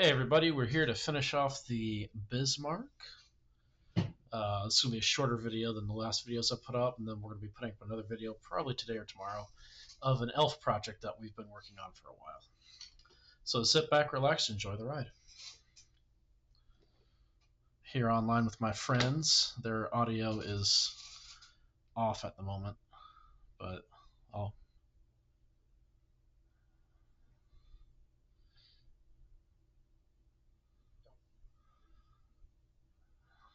Hey everybody, we're here to finish off the Bismarck. This is going to be a shorter video than the last videos I put up, and then we're going to be putting up another video, probably today or tomorrow, of an elf project that we've been working on for a while. So sit back, relax, enjoy the ride. Here online with my friends. Their audio is off at the moment, but I'll...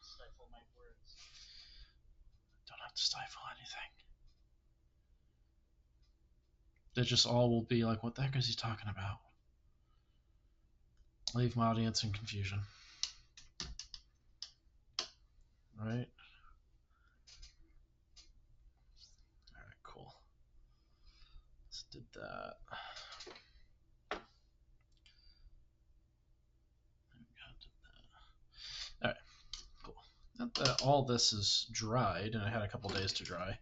Stifle my words. Don't have to stifle anything. They just all will be like, what the heck is he talking about? Leave my audience in confusion. Right? Alright, cool. Let's do that. Alright, cool. Now that all this is dried, and I had a couple days to dry,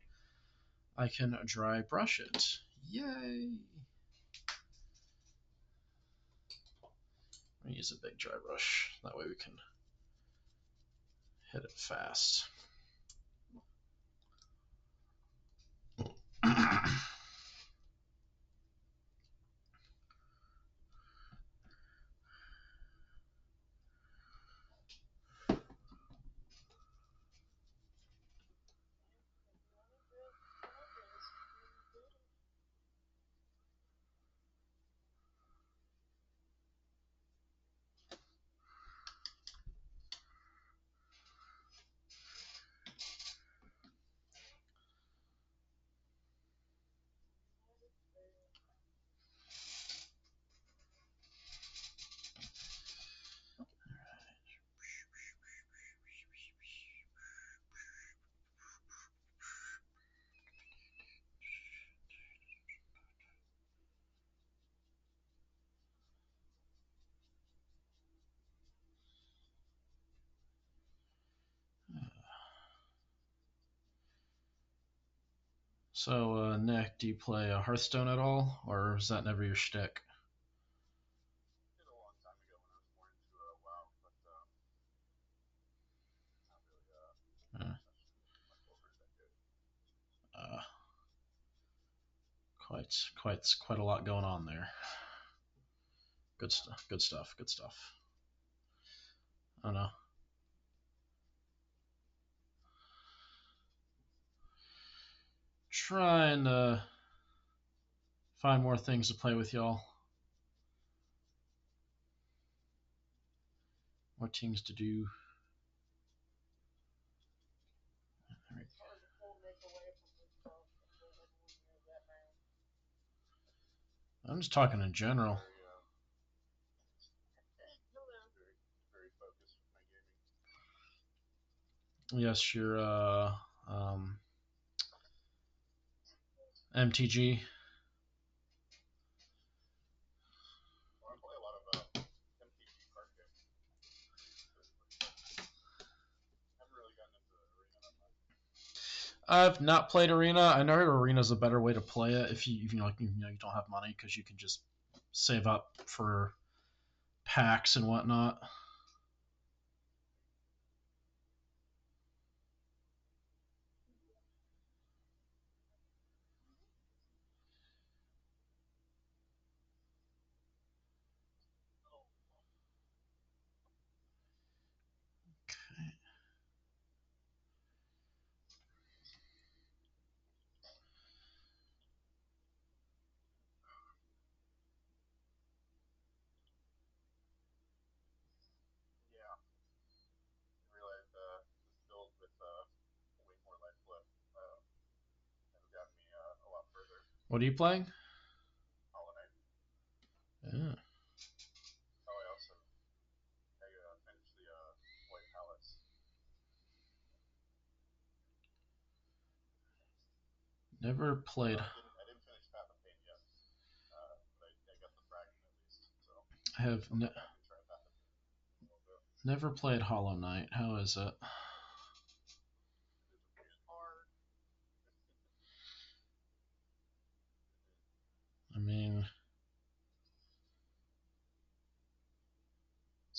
I can dry brush it. Yay! I'm gonna use a big dry brush. That way we can hit it fast. So, Nick, do you play Hearthstone at all, or is that never your shtick? Did a long time ago when I was more into WoW, but not really Uh, much over that good. uh, quite a lot going on there. Good stuff. Good stuff. Good stuff. I don't know. Trying to find more things to play with y'all. More things to do. I'm just talking in general. Very, very focused with my gaming. Yes, your MTG. Well, I play a lot of MTG card games. Haven't really gotten into the arena that much. I've not played Arena. I know Arena is a better way to play it if you don't have money because you can just save up for packs and whatnot. Okay. Yeah, I realized this build with way more life left has gotten me a lot further. What are you playing? Hollow Knight. Yeah. Oh, I also finished the White Palace. Never played. I didn't finish Path of Pain yet, but I got the fragment at least. So I have I'll go back and try Path of Pain a little bit. never played Hollow Knight. How is it? It is a bit hard. I mean,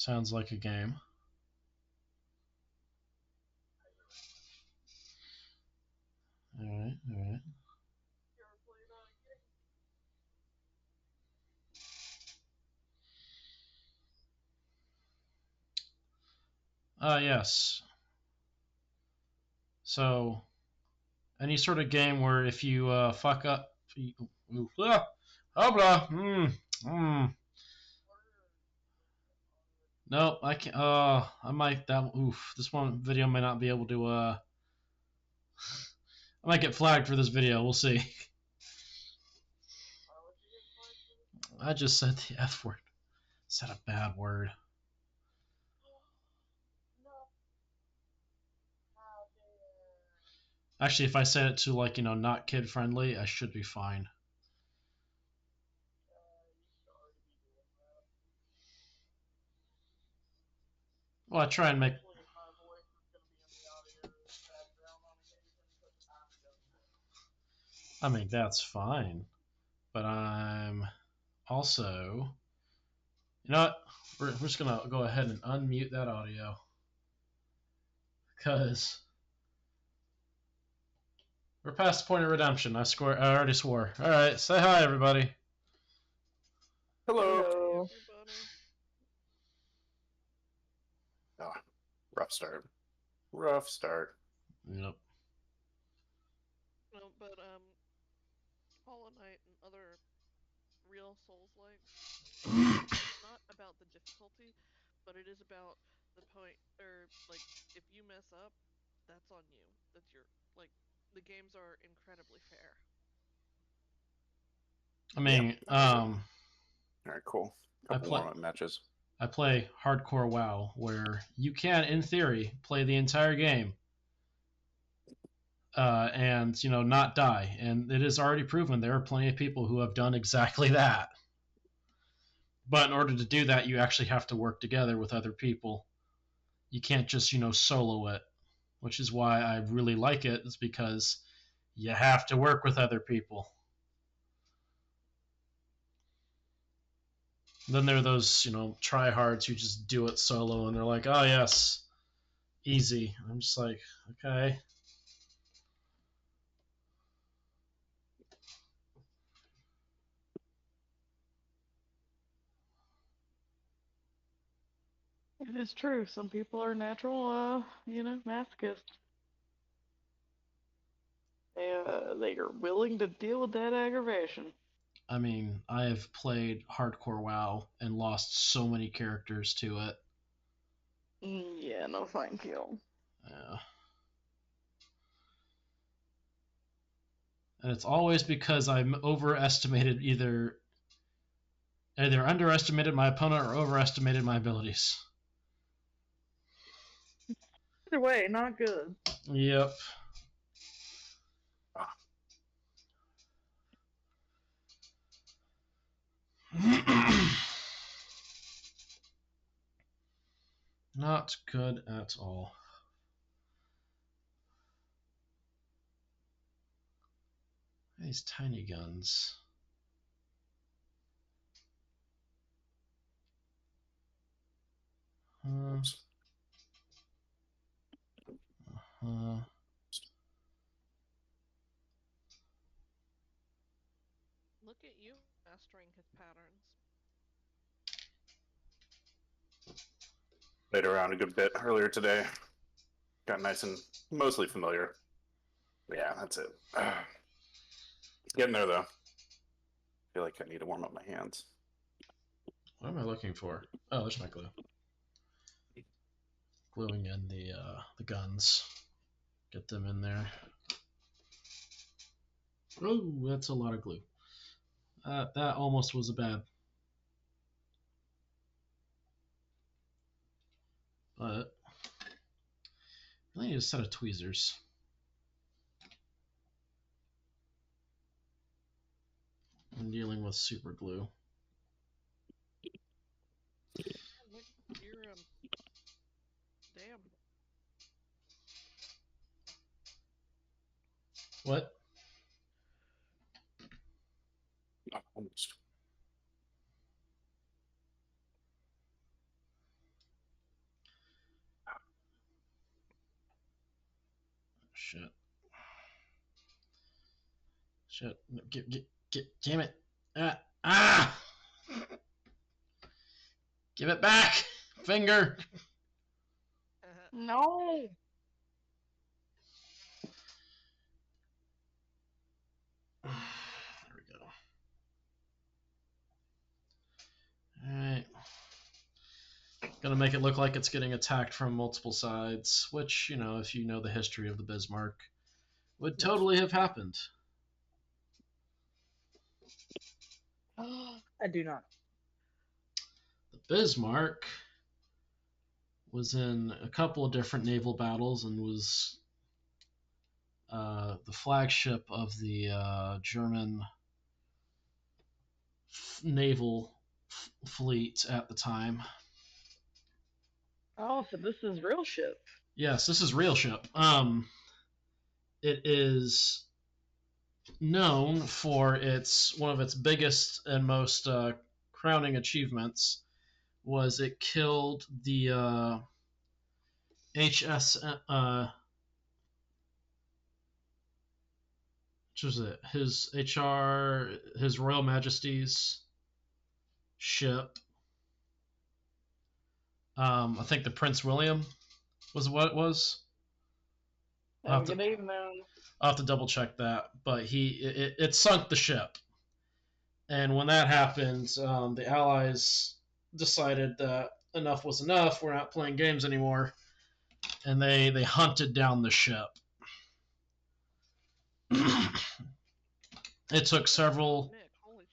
Sounds like a game. All right, all right. Yes. So, any sort of game where if you fuck up, Nope, I can't. I might that. Oof, this one video may not be able to. I might get flagged for this video. We'll see. I just said the F word. Said a bad word. Actually, if I said it to like not kid friendly, I should be fine. Well, I try and make. I mean, that's fine, but I'm also. You know what? We're just gonna go ahead and unmute that audio because we're past the point of redemption. I already swore. All right, say hi, everybody. Hello. Hello. Everybody. Oh, rough start. Rough start. Yep. No, but Hollow Knight and other real Souls-likes, it's not about the difficulty, but it is about the point, or like if you mess up, that's on you. That's your the games are incredibly fair. I mean, All right, cool. Couple warm-up matches. I play hardcore WoW, where you can, in theory, play the entire game, and not die. And it is already proven there are plenty of people who have done exactly that. But in order to do that, you actually have to work together with other people. You can't just solo it, which is why I really like it. Is because you have to work with other people. Then there are those tryhards who just do it solo, and they're like, oh yes, easy. I'm just like, okay. It is true. Some people are natural, masochists. They are willing to deal with that aggravation. I mean, I have played hardcore WoW and lost so many characters to it. Yeah, no thank you. Yeah. And it's always because I'm overestimated either underestimated my opponent or overestimated my abilities. Either way, not good. Yep. Not good at all. These tiny guns. Look at you mastering his patterns. Played around a good bit earlier today. Got nice and mostly familiar. But yeah, that's it. Getting there though. Feel like I need to warm up my hands. What am I looking for? Oh, there's my glue. Gluing in the guns. Get them in there. Oh, that's a lot of glue. That almost was a bad. But I need a set of tweezers. I'm dealing with super glue. You're damn. What? Oh, almost. Shit. Shit. Damn it. Ah! Give it back! Finger! No. There we go. Alright. Gonna make it look like it's getting attacked from multiple sides, which, you know, if you know the history of the Bismarck, would totally have happened. I do not. The Bismarck was in a couple of different naval battles and was the flagship of the German naval fleet at the time. Oh, so this is real ship. Yes, this is real ship. It is known for one of its biggest and most crowning achievements was it killed the HS which was it? His Royal Majesty's ship. I think the Prince William was what it was. I'll Good evening. have to double check that, but it sunk the ship. And when that happened, the Allies decided that enough was enough. We're not playing games anymore, and they hunted down the ship. It took several Nick, holy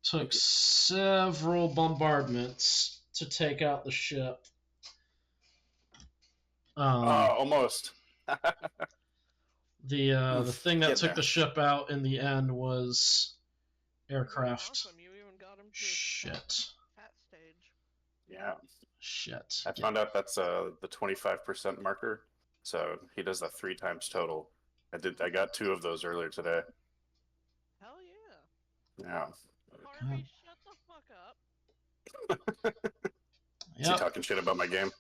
shit. several bombardments to take out the ship. Almost. The thing that Get took there. the ship out in the end was Really aircraft. awesome. You even got him to Shit. fat stage. Yeah. Shit. I found out that's the 25% marker. So he does that 3 times total. I got 2 of those earlier today. Hell yeah. Yeah. Harvey, shut the fuck up. Is he Yep. talking shit about my game?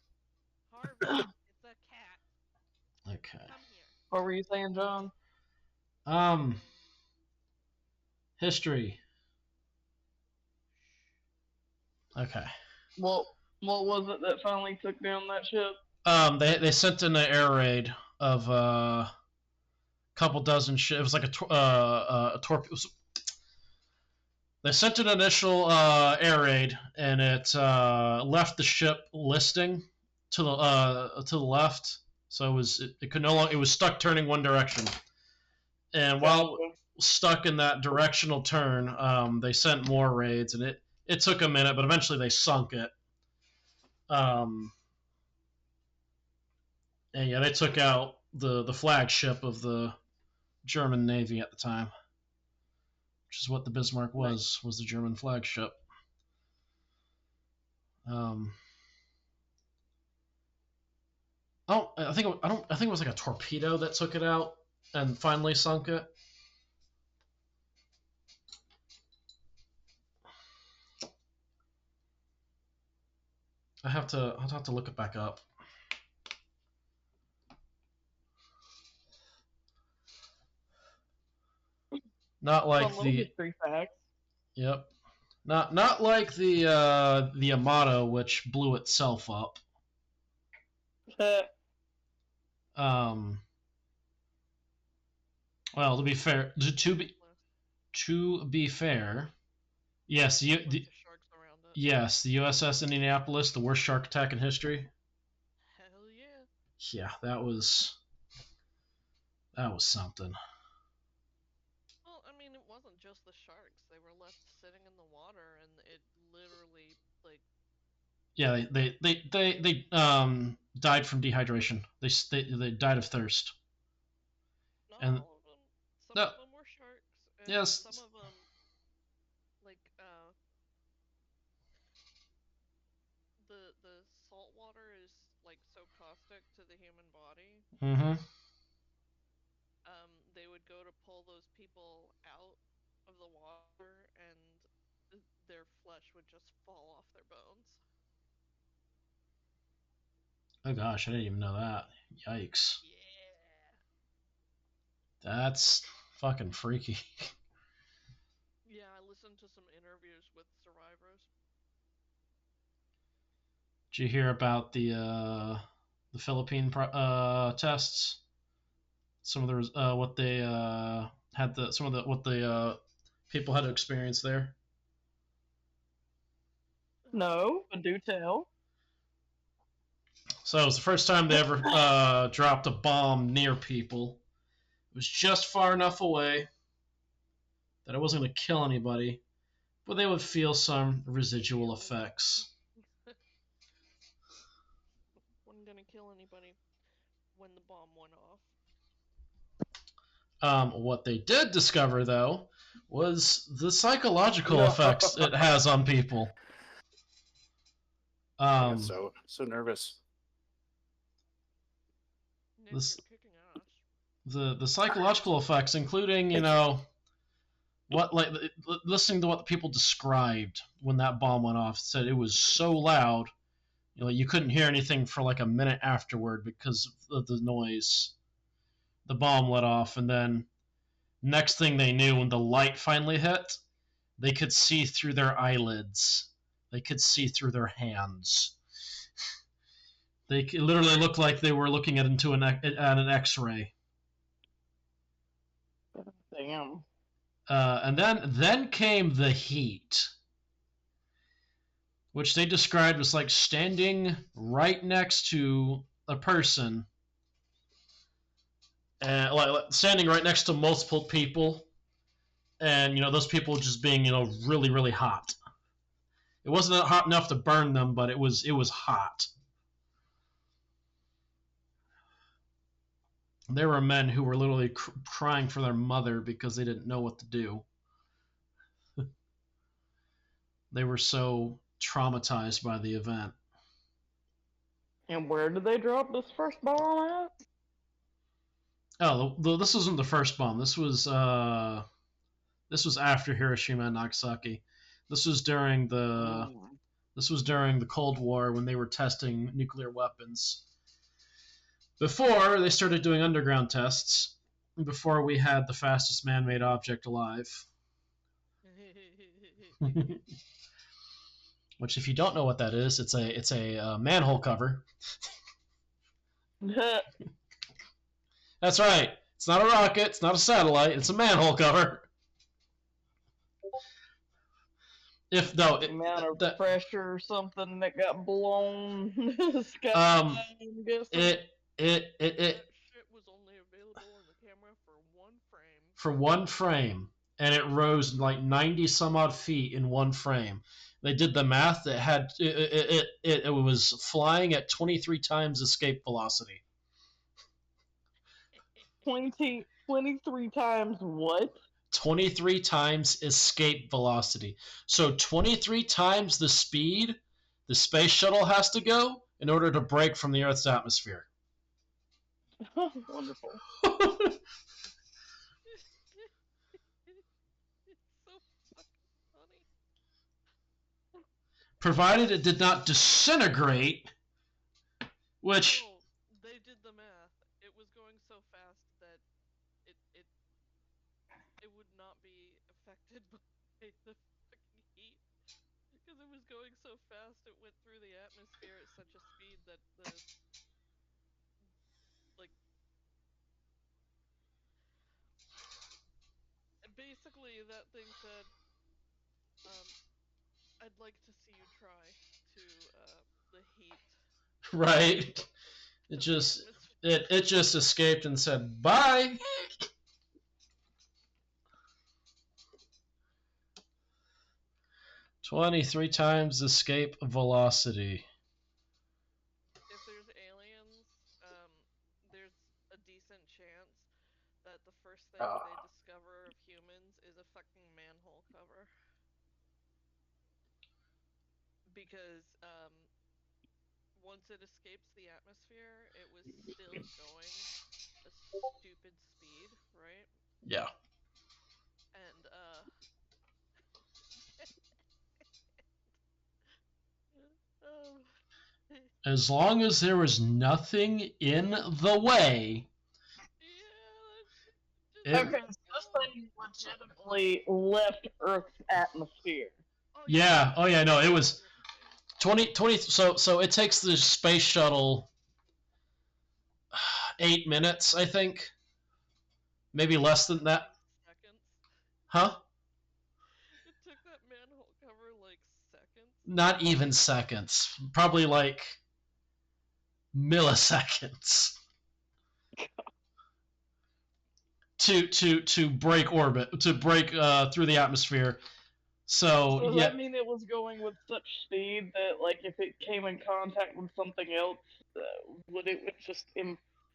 Harvey, it's a cat. Okay. Come here. What were you saying, John? History. Okay. What was it that finally took down that ship? They sent in an air raid of a couple dozen ships. It was like a torpedo. They sent an initial air raid, and it left the ship listing to the left. So it could no longer. It was stuck turning one direction, and while stuck in that directional turn, they sent more raids, and it took a minute, but eventually they sunk it. And yeah, they took out the flagship of the German Navy at the time, which is what the Bismarck was the German flagship. I think it was like a torpedo that took it out and finally sunk it. I'll have to look it back up. Not like Some little history facts. Yep. Not like the Yamato, which blew itself up. Well, to be fair, to be fair, yes, The sharks around it. yes, the USS Indianapolis, the worst shark attack in history. Hell yeah. Yeah, that was something. Well, I mean, it wasn't just the sharks. They were left sitting in the water, and it literally, like... Yeah, they died from dehydration. They died of thirst. Not And all of them. Some of them were sharks, and yes. some of them, like, the salt water is, like, so caustic to the human body. Mm-hmm. They would go to pull those people out of the water, and their flesh would just fall off their bones. Oh gosh, I didn't even know that. Yikes. Yeah. That's fucking freaky. Yeah, I listened to some interviews with survivors. Did you hear about the Philippine tests? Some of the what they had the some of the what the people had to experience there. No, but do tell. So it was the first time they ever dropped a bomb near people. It was just far enough away that it wasn't going to kill anybody, but they would feel some residual effects. Wasn't gonna kill anybody when the bomb went off. What they did discover, though, was the psychological No. effects it has on people. I got so nervous. Nick, This- you're kicking ass. the psychological effects, including what listening to what the people described when that bomb went off, said it was so loud, you couldn't hear anything for like a minute afterward because of the noise. The bomb let off, and then next thing they knew, when the light finally hit, they could see through their eyelids. They could see through their hands. They literally looked like they were looking at an X-ray. Damn. And then came the heat, which they described as like standing right next to a person, and like standing right next to multiple people, and those people just being really really hot. It wasn't hot enough to burn them, but it was hot. There were men who were literally crying for their mother because they didn't know what to do. They were so traumatized by the event. And where did they drop this first bomb at? Oh, this wasn't the first bomb. This was after Hiroshima and Nagasaki. This was during the Cold War when they were testing nuclear weapons. Before they started doing underground tests, before we had the fastest man-made object alive. Which, if you don't know what that is, it's a manhole cover. That's right. It's not a rocket. It's not a satellite. It's a manhole cover. Amount of pressure or something that got blown sky. I'm guessing. It That shit was only available in the camera for one frame. And it rose like 90 some odd feet in one frame. They did the math. It was flying at 23 times escape velocity. 23 times what? 23 times escape velocity. So 23 times the speed the space shuttle has to go in order to break from the Earth's atmosphere. Wonderful. It's so fucking funny. Provided it did not disintegrate, which... No, they did the math. It was going so fast that it would not be affected by the fucking heat. Because it was going so fast, it went through the atmosphere at such a speed that basically that thing said, I'd like to see you try to the heat. Right. It just escaped and said, bye! 23 times escape velocity. If there's aliens, there's a decent chance that the first thing they discover of humans is a fucking manhole cover. Because once it escapes the atmosphere, it was still going a stupid speed, right? Yeah. And As long as there was nothing in the way. yeah, that's Okay, so this thing legitimately left Earth's atmosphere. Oh, Yeah. Oh yeah. No, it was Seriously. 20. So it takes the space shuttle 8 minutes, I think. Maybe less than that. Seconds. Huh? It took that manhole cover like seconds. Not even seconds. Probably like milliseconds. To break orbit, to break through the atmosphere. So So does yeah, that mean it was going with such speed that, like, if it came in contact with something else, would it just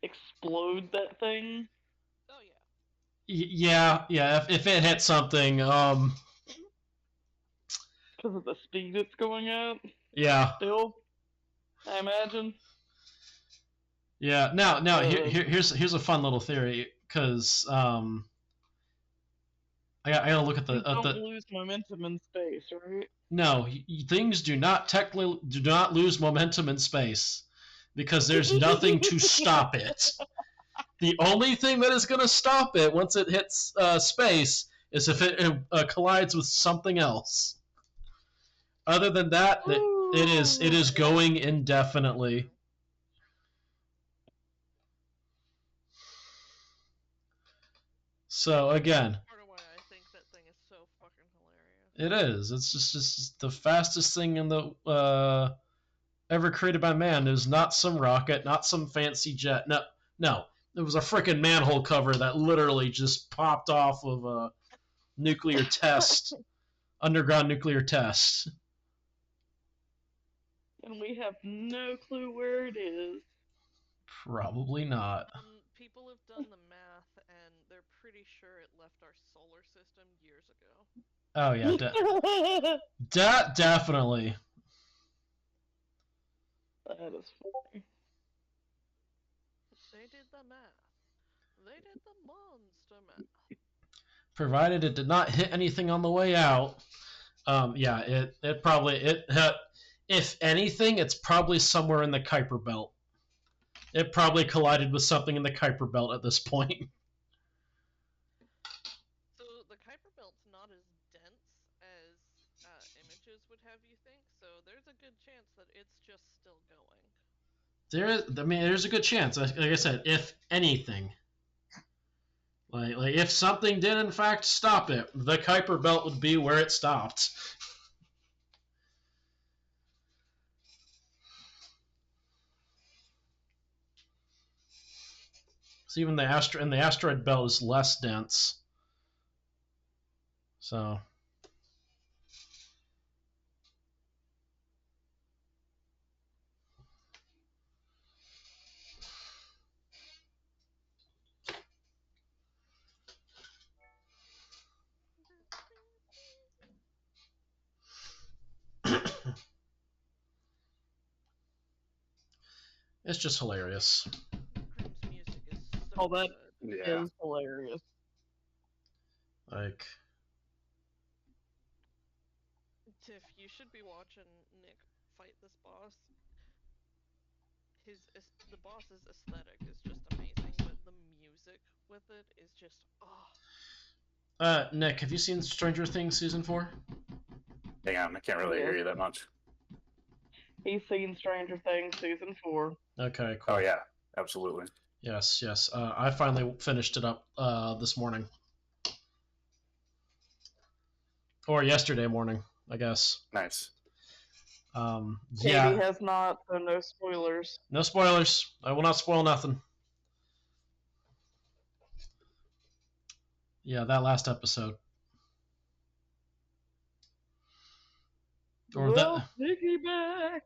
explode that thing? Oh yeah. yeah. If it hit something, Because of the speed it's going at? yeah, Still? I imagine? yeah. Now Uh, here's a fun little theory, because I gotta look at things don't the lose momentum in space, right? no, things do not lose momentum in space, because there's nothing to stop it. The only thing that is going to stop it once it hits space is if it collides with something else. Other than that, it is going indefinitely. So again, That's part of why I think that thing is so fucking hilarious. it is. It's just the fastest thing in the ever created by man. It was not some rocket, not some fancy jet. No. It was a freaking manhole cover that literally just popped off of a nuclear test, underground nuclear test. And we have no clue where it is. Probably not. People have done the math, and they're pretty sure it left our solar system years ago. Oh yeah, definitely. That is funny. They did the math. They did the monster math. Provided it did not hit anything on the way out. Yeah, it probably if anything, it's probably somewhere in the Kuiper Belt. It probably collided with something in the Kuiper Belt at this point. So the Kuiper Belt's not as dense as images would have you think. So there's a good chance that it's just still going. There's a good chance. Like I said, if anything, like if something did in fact stop it, the Kuiper Belt would be where it stopped. So even the asteroid belt is less dense. So it's just hilarious. Grimm's music is so Oh, that good. Yeah. is hilarious. Like, Tiff, you should be watching Nick fight this boss. The boss's aesthetic is just amazing, but the music with it is just Nick, have you seen Stranger Things season 4? Hang on, I can't really hear you that much. He's seen Stranger Things season 4. Okay, cool. Oh yeah, absolutely. Yes. I finally finished it up this morning, or yesterday morning, I guess. Nice. Katie Yeah. has not, so no spoilers. No spoilers. I will not spoil nothing. Yeah, that last episode. Or Well, that. piggyback.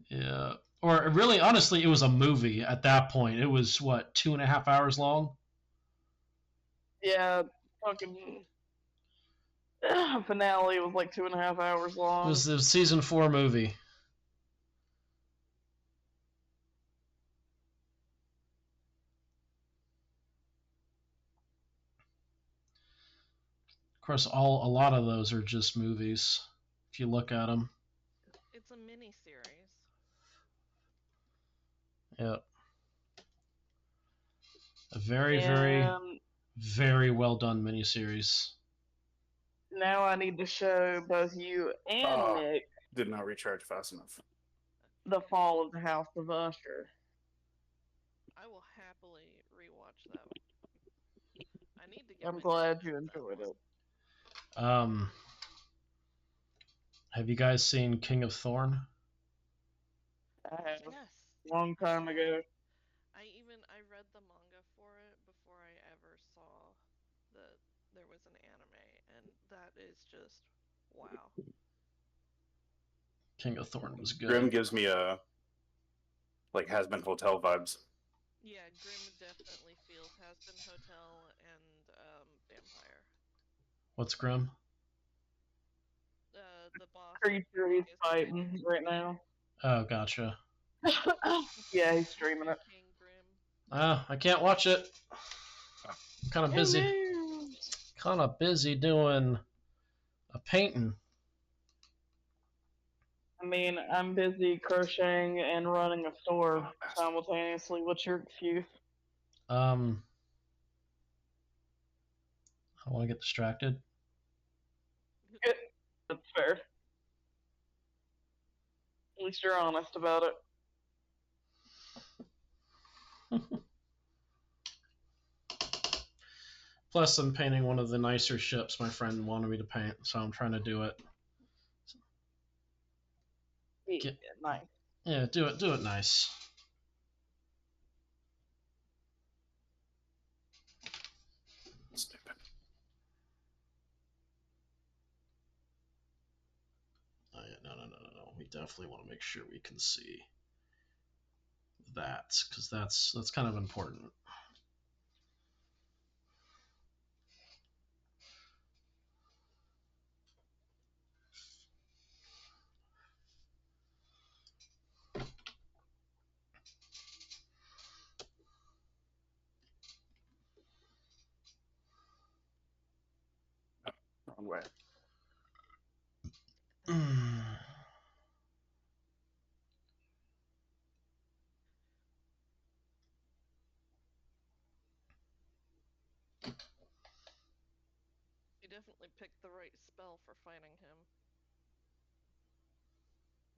Yeah. Or really, honestly, it was a movie at that point. It was what, 2.5 hours long? Yeah, fucking finale was like 2.5 hours It long. was the season 4 movie. Of course, a lot of those are just movies if you look at them. it's a mini series. Yep. A very Very well done miniseries. Now I need to show both you and Oh. Nick Did not recharge fast enough. the Fall of the House of Usher. I will happily rewatch that. I need to get. I'm my glad hands you on that enjoyed one. it. Have you guys seen King of Thorn? I have Yes. a long time ago. I read the manga for it before I ever saw that there was an anime, and that is just wow. King of Thorn was good. Grim gives me a Has Been Hotel vibes. Yeah, Grimm definitely feels Has Been Hotel and Vampire. What's Grim? The boss Creature he's is fighting right now. Oh, gotcha. Yeah, he's streaming it. King Grimm. I can't watch it. I'm kind of busy. Kind of busy doing a painting. I mean, I'm busy crocheting and running a store simultaneously. What's your excuse? I want to get distracted. That's fair. At least you're honest about it. Plus, I'm painting one of the nicer ships my friend wanted me to paint, so I'm trying to do it. Nice. Yeah, do it nice. Stupid. Oh, yeah, no. We definitely want to make sure we can see that, because that's kind of important. Wrong way. You definitely picked the right spell for fighting him.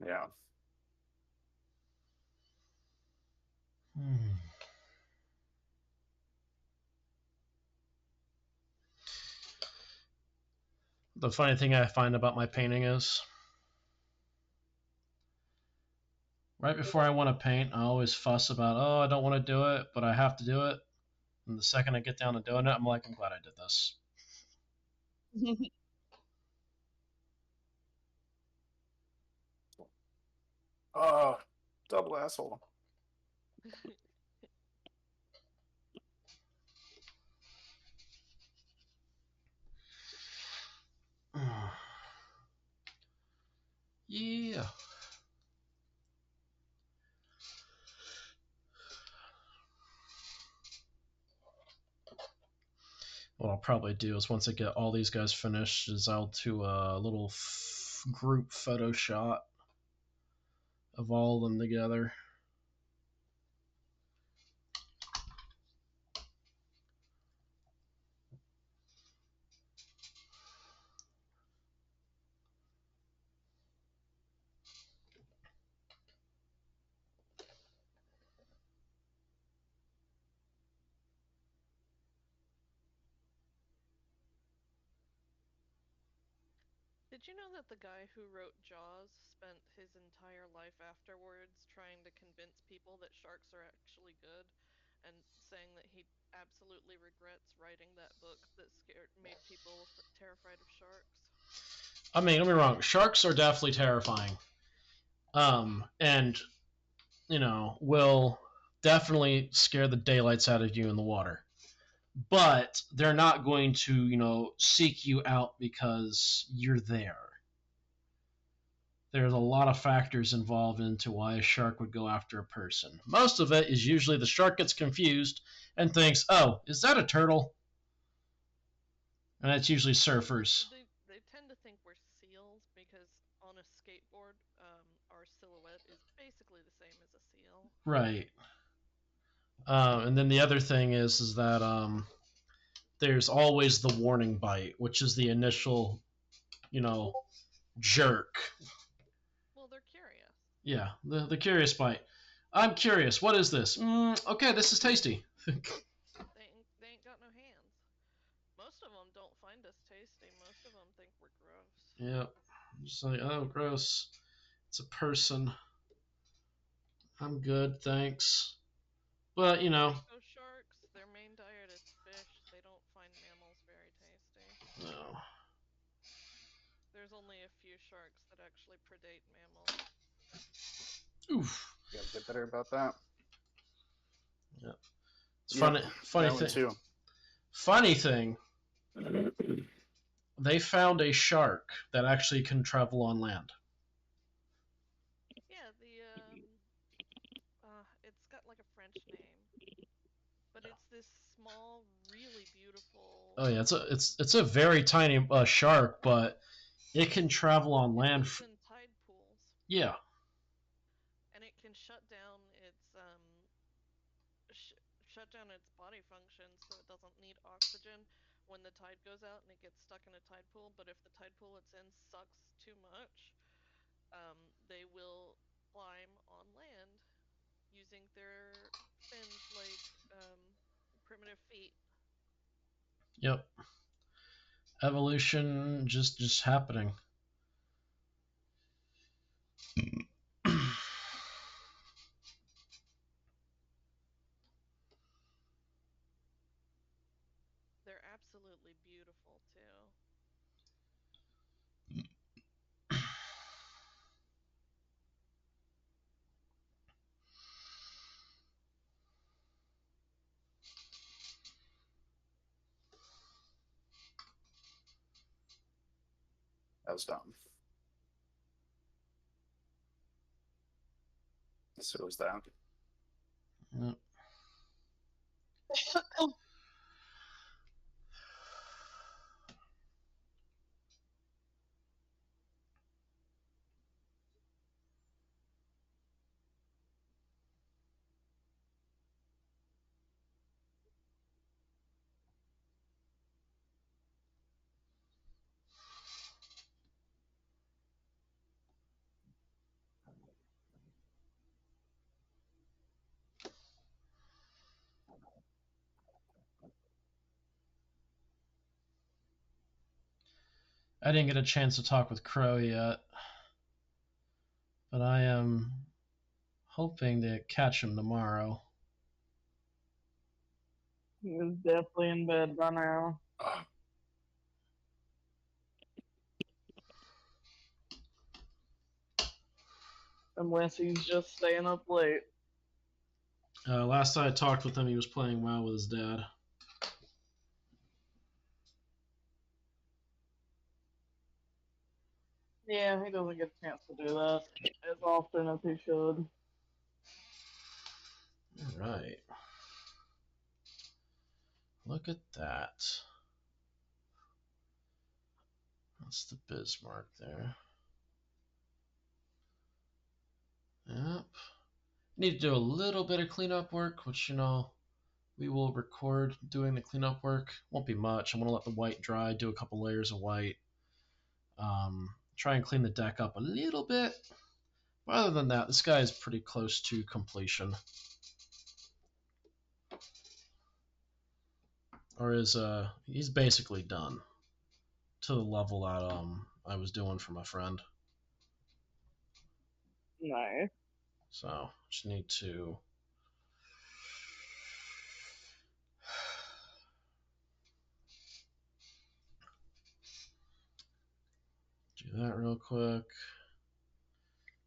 Yeah. The funny thing I find about my painting is, right before I want to paint, I always fuss about, oh, I don't want to do it, but I have to do it. And the second I get down to doing it, I'm like, I'm glad I did this. Oh, double asshole. Yeah. What I'll probably do is once I get all these guys finished, is I'll do a little group photo shot of all of them together. Did you know that the guy who wrote Jaws spent his entire life afterwards trying to convince people that sharks are actually good, and saying that he absolutely regrets writing that book that made people terrified of sharks? I mean, don't be wrong. Sharks are definitely terrifying. And, will definitely scare the daylights out of you in the water. But they're not going to, seek you out because you're there. There's a lot of factors involved into why a shark would go after a person. Most of it is usually the shark gets confused and thinks, oh, is that a turtle? And that's usually surfers. They tend to think we're seals because on a skateboard, our silhouette is basically the same as a seal. Right. And then the other thing is that there's always the warning bite, which is the initial, jerk. Well, they're curious. Yeah, the curious bite. I'm curious. What is this? Okay, this is tasty. They ain't got no hands. Most of them don't find us tasty. Most of them think we're gross. Yeah, just like, oh, gross. It's a person. I'm good, thanks. But Mako sharks, their main diet is fish. They don't find mammals very tasty. no. There's only a few sharks that actually predate mammals. Oof. You gotta get better about that. Yeah. It's Yep, funny that one thing. too. Funny thing. They found a shark that actually can travel on land. Yeah, it's got like a French name, but it's this small, really beautiful. Oh yeah, it's a very tiny shark, but it can travel on It land. lives in tide pools. Yeah. And it can shut down its body functions so it doesn't need oxygen when the tide goes out and it gets stuck in a tide pool. But if the tide pool it's in sucks too much, they will climb on land using their fins like primitive feet. Yep. Evolution just happening. They're absolutely beautiful too. That was dumb. So was that. Yep. I didn't get a chance to talk with Crow yet, but I am hoping to catch him tomorrow. He's definitely in bed by now. Unless he's just staying up late. Last I talked with him, he was playing WoW with his dad. Yeah, he doesn't get a chance to do that as often as he should. All right. Look at that. That's the Bismarck there. Yep. Need to do a little bit of cleanup work, which, we will record doing the cleanup work. Won't be much. I'm going to let the white dry, do a couple layers of white. Try and clean the deck up a little bit. But other than that, this guy is pretty close to completion. Or he's basically done to the level that I was doing for my friend. Nice. So just need to do that real quick. It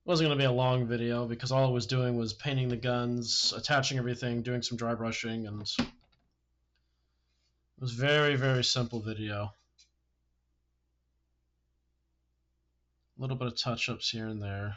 wasn't going to be a long video because all I was doing was painting the guns, attaching everything, doing some dry brushing, and it was very, very simple video. A little bit of touch-ups here and there.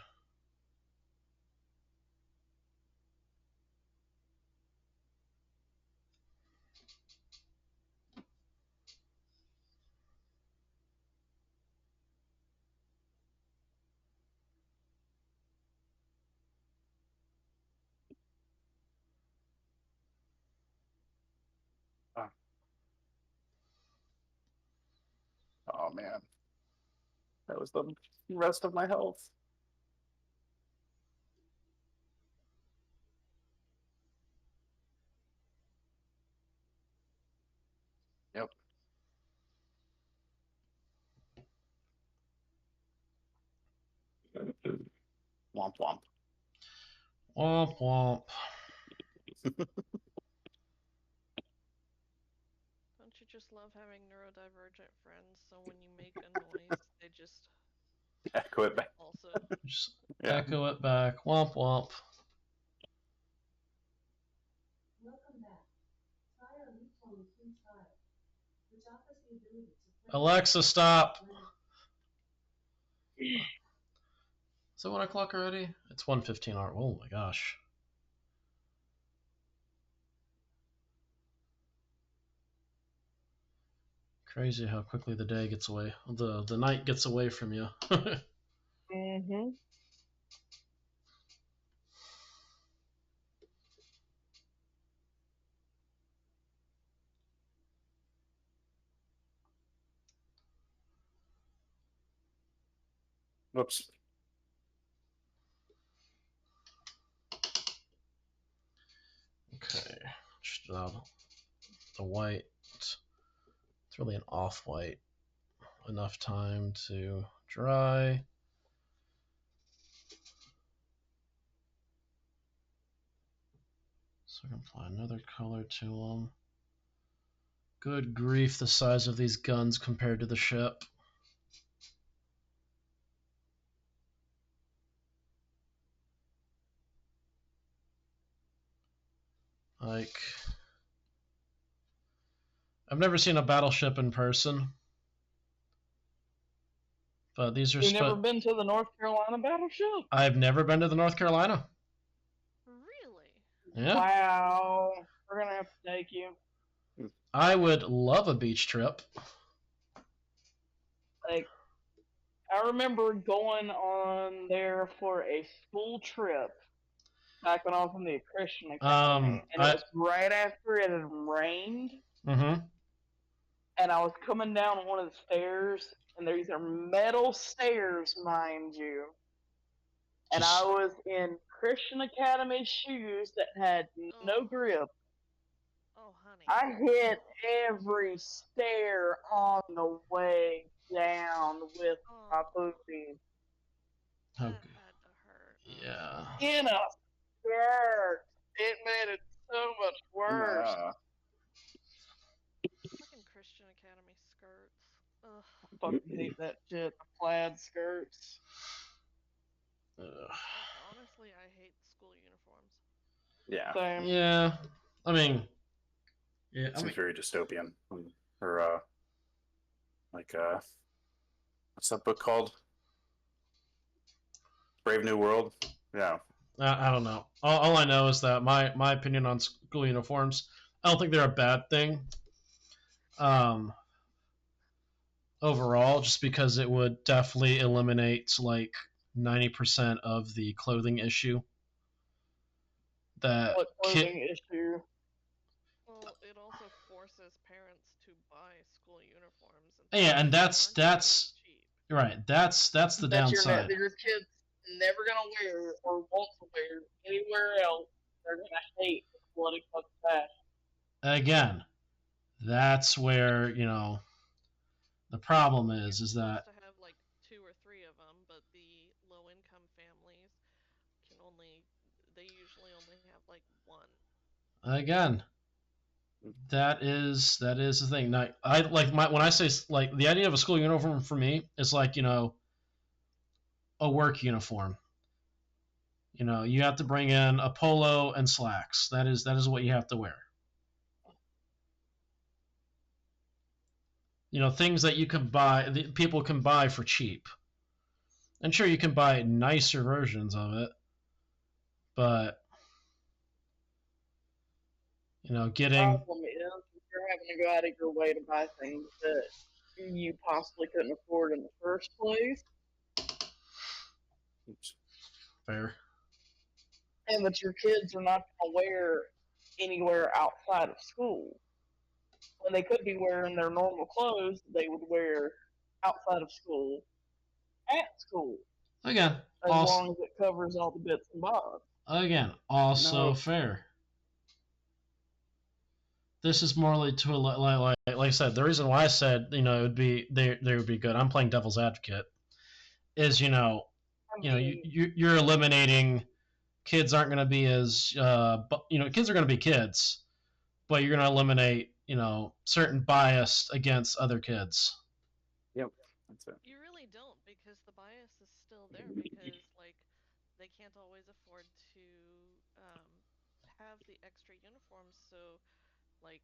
Oh man, that was the rest of my health. Yep. Womp womp. Womp womp. Don't you just love having neurodivergent friends? So when you make a noise, they just Echo it back. also. Just Yeah. echo it back. Womp womp. Alexa, stop. Is it 1 o'clock already? It's 1:15. Oh my gosh. Crazy how quickly the day gets away. The night gets away from you. Mm-hmm. Whoops. Okay. Just the white. It's really an off-white. Enough time to dry. So I can apply another color to them. Good grief, the size of these guns compared to the ship. Like, I've never seen a battleship in person, but these are. You've never been to the North Carolina battleship? I've never been to the North Carolina. Really? Yeah. Wow. We're gonna have to take you. I would love a beach trip. Like, I remember going on there for a school trip back when I was in the Christian Academy, and it was right after it had rained. Mm-hmm. And I was coming down one of the stairs, and these are metal stairs, mind you. And I was in Christian Academy shoes that had no grip. Oh, honey. I hit every stair on the way down with my booties. That had to hurt. Yeah. In a skirt. It made it so much worse. Fucking Christian Academy skirts. Ugh. I fucking hate that shit. The plaid skirts. Honestly, I hate school uniforms. Yeah. Same. Yeah. I mean, yeah. It seems very dystopian. Or what's that book called? Brave New World. Yeah. I don't know. All I know is that my opinion on school uniforms, I don't think they're a bad thing. Overall, just because it would definitely eliminate like 90% of the clothing issue. What clothing issue? Well, it also forces parents to buy school uniforms. And that's cheap. Right. That's the downside. Your kids never gonna wear or want to wear anywhere else. They're gonna hate the bloody fucking fashion. Again, that's where the problem is that to have like 2 or 3 of them, but the low-income families they usually only have like 1. Again, that is the thing. Now, I like when I say like the idea of a school uniform for me is like a work uniform. You have to bring in a polo and slacks. That is what you have to wear. Things that you can buy, people can buy for cheap. And sure, you can buy nicer versions of it, but getting. The problem is you're having to go out of your way to buy things that you possibly couldn't afford in the first place. Fair. And that your kids are not going to wear anywhere outside of school. When they could be wearing their normal clothes they would wear outside of school, at school, Again, as also long as it covers all the bits and bobs. also No, fair. This is more like to like I said. The reason why I said it would be they would be good. I'm playing devil's advocate. Is I mean, you're eliminating kids aren't going to be as kids are going to be kids, but you're going to eliminate certain bias against other kids. Yep, that's it. You really don't, because the bias is still there, because like they can't always afford to have the extra uniforms, so like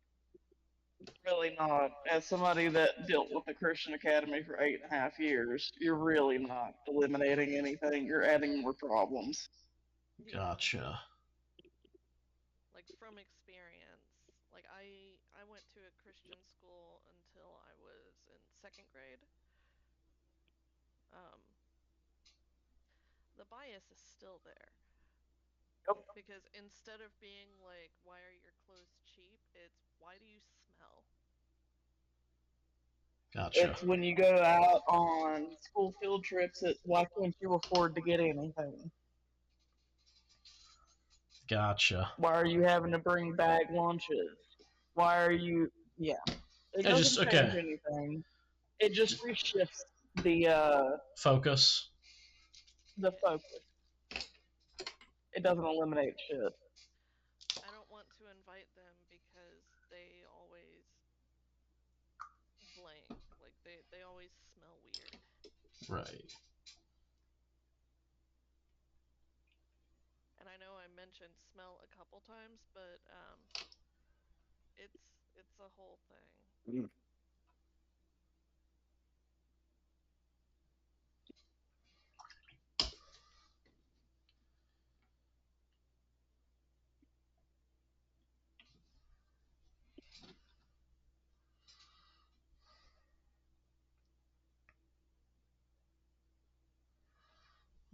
really not. As somebody that dealt with the Christian Academy for 8.5 years, you're really not eliminating anything. You're adding more problems. yeah, Gotcha. like from experience. Like I went to a Christian school until I was in 2nd grade. Um, the bias is still there, Yep. because instead of being like, why are your clothes cheap, it's why do you smell? Gotcha. It's when you go out on school field trips, it's why can't you afford to get anything? Gotcha. Why are you having to bring bag lunches? Why are you? Yeah, it I just doesn't change okay. anything. It just reshifts Focus. the focus. It doesn't eliminate shit. I don't want to invite them because they always blank. Like they always smell weird. Right. And I know I mentioned smell a couple times, but it's a whole thing. Mm.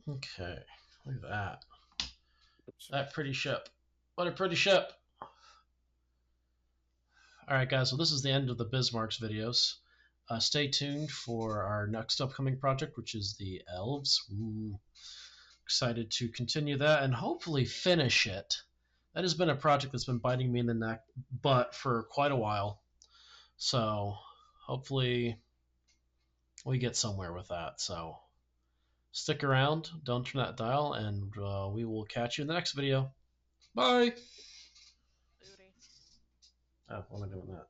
Okay. Look at that. That pretty ship. What a pretty ship. All right, guys. Well, this is the end of the Bismarck's videos. Stay tuned for our next upcoming project, which is the Elves. Ooh. Excited to continue that and hopefully finish it. That has been a project that's been biting me in the butt for quite a while. So hopefully we get somewhere with that. So stick around, don't turn that dial, and we will catch you in the next video. Bye. Booty. Oh, what am I doing that?